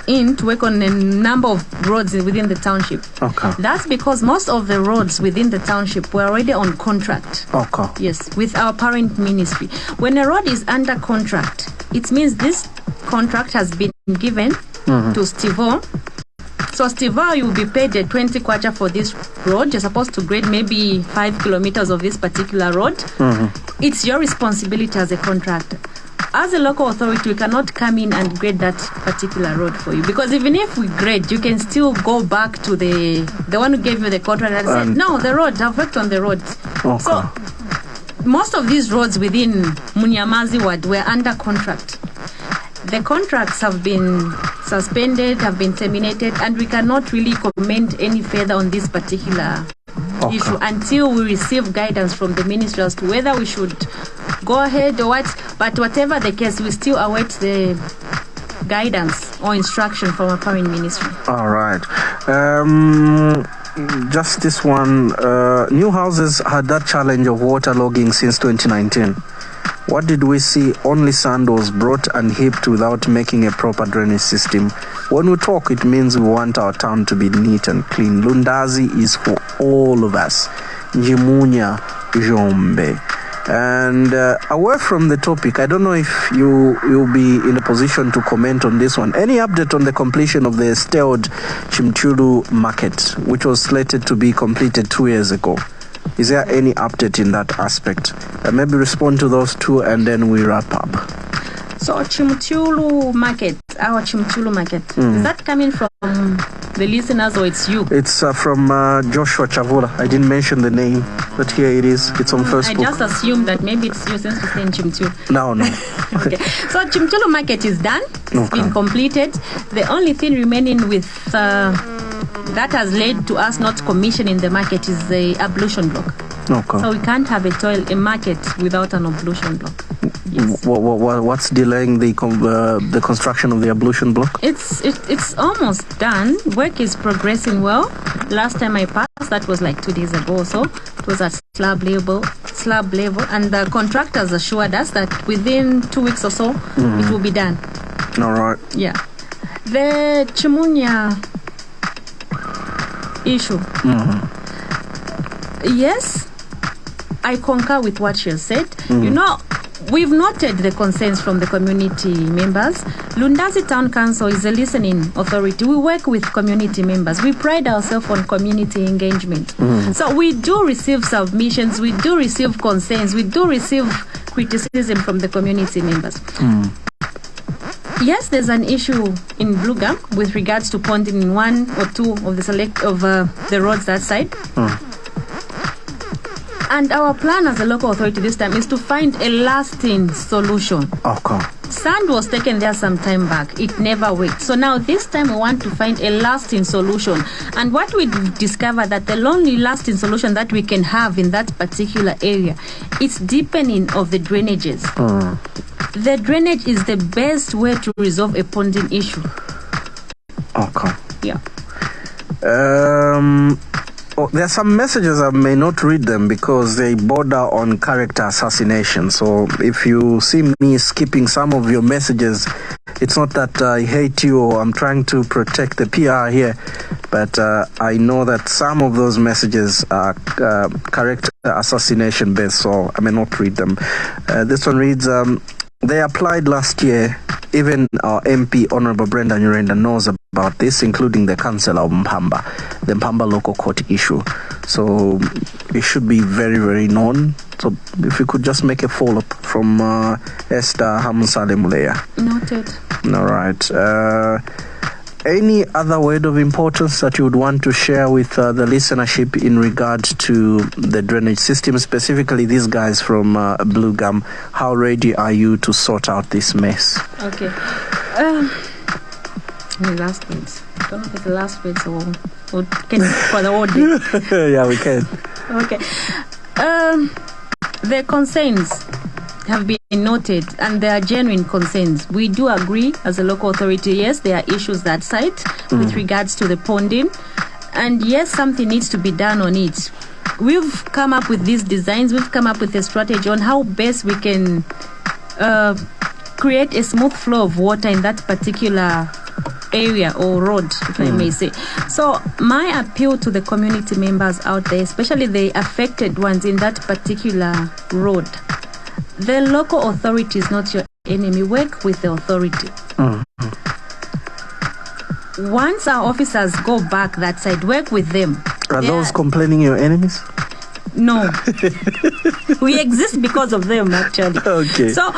in to work on a number of roads within the township. Okay. That's because most of the roads within the township were already on contract. Okay. Yes, with our parent ministry. When a road is under contract, it means this contract has been given to Stivo. So Stivo, you will be paid a 20 kwacha for this road. You're supposed to grade maybe 5 kilometers of this particular road. It's your responsibility as a contractor. As a local authority, we cannot come in and grade that particular road for you. Because even if we grade, you can still go back to the one who gave you the contract and say, no, the road, I've worked on the road. Okay. So most of these roads within Munyamazi ward were under contract. The contracts have been suspended, have been terminated, and we cannot really comment any further on this particular issue until we receive guidance from the ministry as to whether we should go ahead or what. But whatever the case, we still await the guidance or instruction from our parent ministry. All right. Just this one. New houses had that challenge of waterlogging since 2019. What did we see? Only sand was brought and heaped without making a proper drainage system. When we talk, it means we want our town to be neat and clean. Lundazi is for all of us. Njimunya Jombe. And away from the topic, I don't know if you'll be in a position to comment on this one. Any update on the completion of the stalled Chimchulu market, which was slated to be completed 2 years ago? Is there any update in that aspect? Maybe respond to those two and then we wrap up. So Chimchulu market, our Chimchulu market, is that coming from the listeners or it's you? It's from Joshua Chavula. I didn't mention the name, but here it is. It's on Facebook. I just assumed that maybe it's you since you're saying Chimchulu. No. Okay. So Chimchulu market is done. It's been completed. The only thing remaining with that has led to us not commissioning the market is the ablution block. Okay. So we can't have a market without an ablution block. Yes. What's delaying the construction of the ablution block? It's almost done. Work is progressing well. Last time I passed, that was like 2 days ago or so. It was at slab level, and the contractors assured us that within 2 weeks or so, it will be done. All right. Yeah. The Chimunya issue. Yes, I concur with what she has said. You know, we've noted the concerns from the community members. Lundazi Town Council is a listening authority. We work with community members. We pride ourselves on community engagement. So we do receive submissions, we do receive concerns, we do receive criticism from the community members. Yes, there's an issue in Blugam with regards to ponding in one or two of the roads that side. And our plan as a local authority this time is to find a lasting solution. Okay. Sand was taken there some time back. It never worked. So now this time we want to find a lasting solution. And what we discovered that the only lasting solution that we can have in that particular area is deepening of the drainages. The drainage is the best way to resolve a ponding issue. Okay. Yeah. There are some messages I may not read them because they border on character assassination. So if you see me skipping some of your messages, it's not that I hate you or I'm trying to protect the PR here, but I know that some of those messages are character assassination based, so I may not read them. This one reads, they applied last year. Even our MP, Honorable Brenda Nyurenda, knows about this, including the councillor of Mpamba, the Mpamba local court issue. So it should be very, very known. So if you could just make a follow-up from Esther Hamusale Muleya. Noted. All right. Any other word of importance that you would want to share with the listenership in regard to the drainage system, specifically these guys from Blugam? How ready are you to sort out this mess? Okay. The last words. I don't know if it's the last words or can for the whole day. Yeah, we can. Okay. The concerns have been noted, and there are genuine concerns. We do agree as a local authority, yes, there are issues that side with regards to the ponding, and yes, something needs to be done on it. We've come up with these designs, we've come up with a strategy on how best we can create a smooth flow of water in that particular area or road, if I may say. So my appeal to the community members out there, especially the affected ones in that particular road, the local authority is not your enemy. Work with the authority. Once our officers go back that side, work with them. Are those complaining your enemies? No. We exist because of them, actually. Okay. So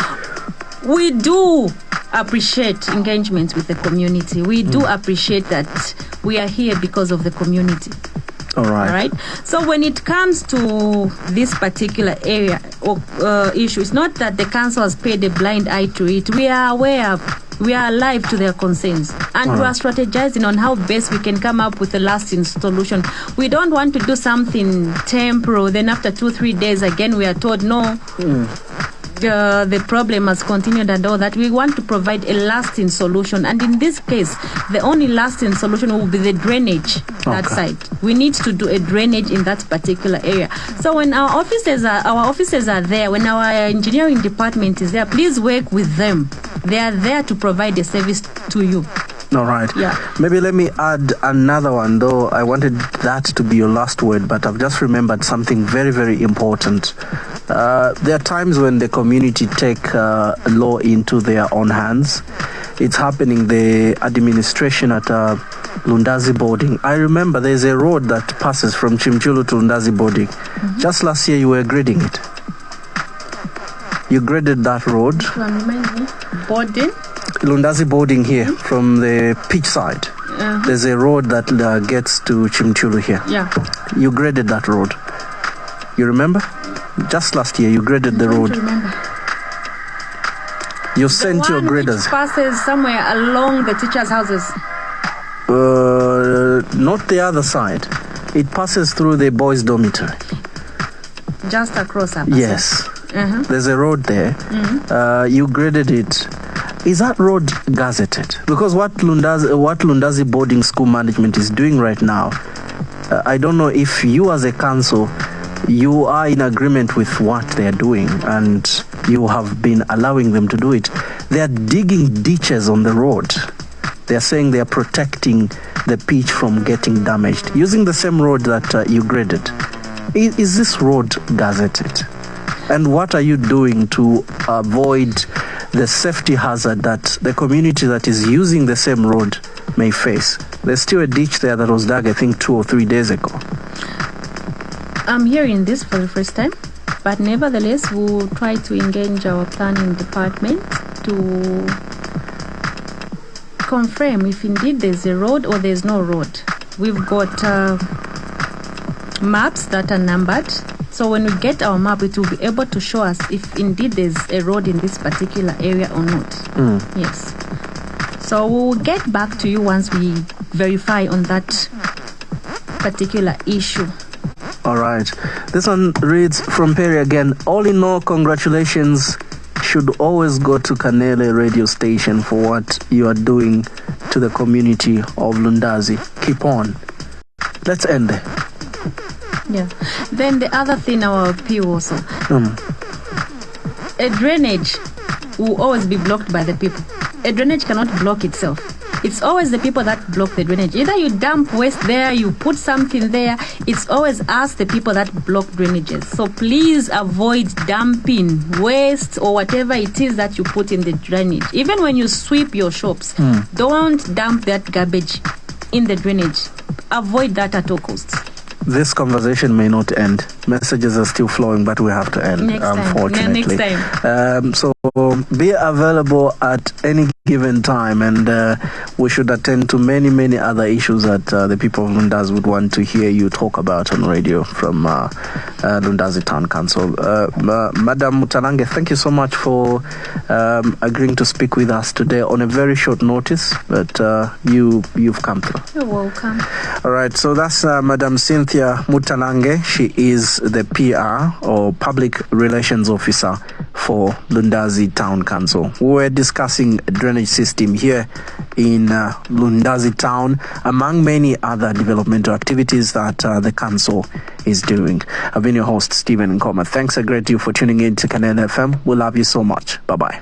we do appreciate engagement with the community. We do appreciate that we are here because of the community. All right. So when it comes to this particular area or issue, it's not that the council has paid a blind eye to it. We are aware we are alive to their concerns, and we are strategizing on how best we can come up with a lasting solution. We don't want to do something temporal, then after 2-3 days again we are told no, the problem has continued and all that. We want to provide a lasting solution, and in this case the only lasting solution will be the drainage that side. We need to do a drainage in that particular area. So when our officers are there, when our engineering department is there, please work with them. They are there to provide a service to you. All right. Yeah. Maybe let me add another one, though I wanted that to be your last word, but I've just remembered something very, very important. There are times when the community take law into their own hands. It's happening, the administration at Lundazi boarding. I remember there's a road that passes from Chimchulu to Lundazi boarding. Just last year you were grading it. You graded that road. Boarding? Lundazi boarding here from the pitch side. There's a road that gets to Chimchulu here. Yeah. You graded that road. You remember? Just last year you graded the road. You sent your graders. Which passes somewhere along the teachers' houses. Not the other side. It passes through the boys' dormitory. Just across that. Yes. There's a road there. You graded it. Is that road gazetted? Because what Lundazi boarding school management is doing right now, I don't know if you as a council, you are in agreement with what they are doing and you have been allowing them to do it. They are digging ditches on the road. They are saying they are protecting the pitch from getting damaged using the same road that you graded. Is this road gazetted? And what are you doing to avoid the safety hazard that the community that is using the same road may face? There's still a ditch there that was dug, I think, 2 or 3 days ago. I'm hearing this for the first time, but nevertheless, we'll try to engage our planning department to confirm if indeed there's a road or there's no road. We've got maps that are numbered. So when we get our map, it will be able to show us if indeed there's a road in this particular area or not. Yes. So we'll get back to you once we verify on that particular issue. All right. This one reads from Perry again. All in all, congratulations should always go to Kanele radio station for what you are doing to the community of Lundazi. Keep on. Let's end there. Yeah. Then the other thing, our appeal also. A drainage will always be blocked by the people. A drainage cannot block itself. It's always the people that block the drainage. Either you dump waste there, you put something there. It's always us, the people that block drainages. So please avoid dumping waste or whatever it is that you put in the drainage. Even when you sweep your shops, don't dump that garbage in the drainage. Avoid that at all costs. This conversation may not end. Messages are still flowing, but we have to end, Next time. unfortunately. Yeah, next time. So be available at any given time, and we should attend to many other issues that the people of Lundazi would want to hear you talk about on radio from Lundazi Town Council. Madam Mutalange, thank you so much for agreeing to speak with us today on a very short notice, but you've come through. You're welcome. All right, so that's Madam Cynthia Mutalange. She is the PR or Public Relations Officer for Lundazi Town Council. We were discussing a drainage system here in Lundazi Town, among many other developmental activities that the council is doing. I've been your host, Stephen Nkoma. Thanks a great deal for tuning in to Canada FM. We love you so much. Bye-bye.